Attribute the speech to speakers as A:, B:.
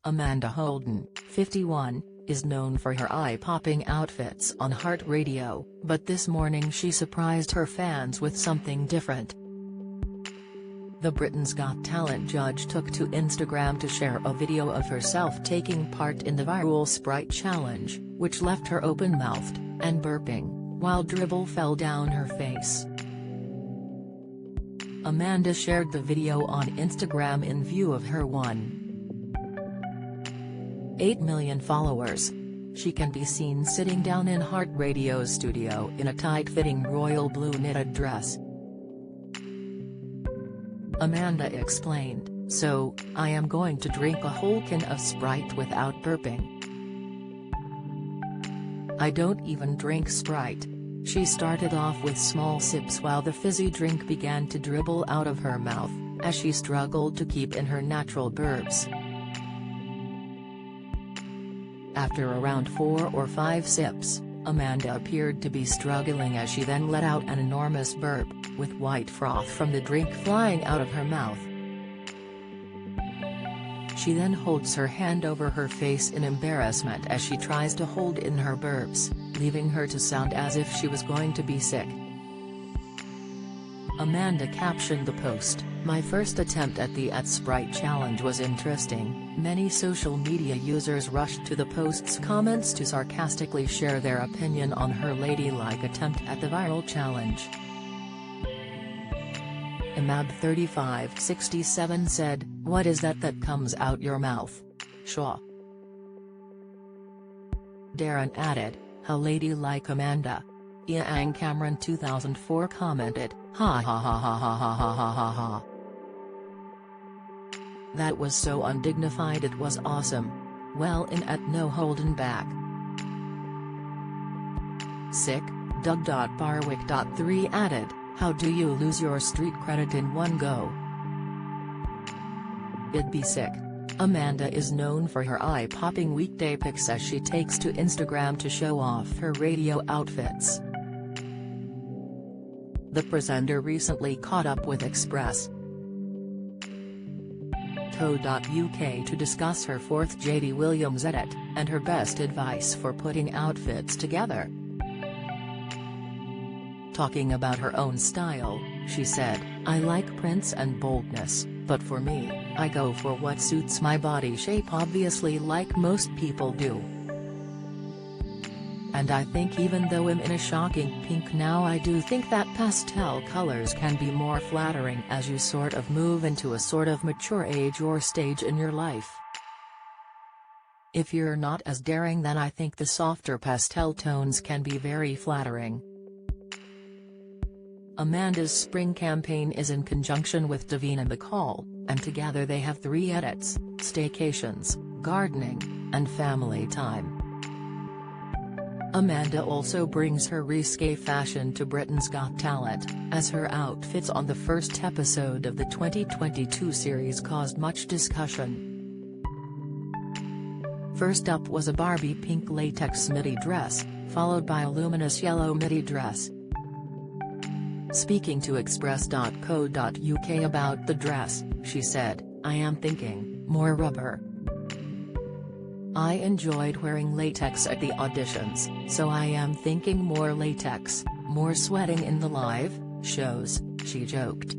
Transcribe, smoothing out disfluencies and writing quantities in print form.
A: Amanda Holden, 51, is known for her eye-popping outfits on Heart Radio, but this morning she surprised her fans with something different. The Britain's Got Talent judge took to Instagram to share a video of herself taking part in the viral Sprite challenge, which left her open-mouthed and burping, while dribble fell down her face. Amanda shared the video on Instagram in view of her 1.8 million followers. She can be seen sitting down in Heart Radio's studio in a tight-fitting royal blue knitted dress. Amanda explained, "So, I am going to drink a whole can of Sprite without burping. I don't even drink Sprite." She started off with small sips while the fizzy drink began to dribble out of her mouth, as she struggled to keep in her natural burps. After around 4 or 5 sips, Amanda appeared to be struggling as she then let out an enormous burp, with white froth from the drink flying out of her mouth. She then holds her hand over her face in embarrassment as she tries to hold in her burps, leaving her to sound as if she was going to be sick. Amanda captioned the post, "My first attempt at the Sprite challenge was interesting." Many social media users rushed to the post's comments to sarcastically share their opinion on her ladylike attempt at the viral challenge. Imab3567 said, "What is that comes out your mouth? Shaw." Darren added, "How ladylike Amanda." Ian Cameron 2004 commented, "Ha ha ha ha ha ha ha ha ha ha. That was so undignified, it was awesome. Well in at no holding back. Sick." Doug.Barwick.3 added, "How do you lose your street credit in one go? It'd be sick." Amanda is known for her eye-popping weekday pics as she takes to Instagram to show off her radio outfits. The presenter recently caught up with Express.co.uk to discuss her 4th JD Williams edit, and her best advice for putting outfits together. Talking about her own style, she said, "I like prints and boldness, but for me, I go for what suits my body shape, obviously, like most people do. And I think even though I'm in a shocking pink now, I do think that pastel colors can be more flattering as you sort of move into a sort of mature age or stage in your life. If you're not as daring, then I think the softer pastel tones can be very flattering." Amanda's spring campaign is in conjunction with Davina McCall, and together they have 3 edits: staycations, gardening, and family time. Amanda also brings her risque fashion to Britain's Got Talent, as her outfits on the first episode of the 2022 series caused much discussion. First up was a Barbie pink latex midi dress, followed by a luminous yellow midi dress. Speaking to Express.co.uk about the dress, she said, "I am thinking, more rubber. I enjoyed wearing latex at the auditions, so I am thinking more latex, more sweating in the live shows," she joked.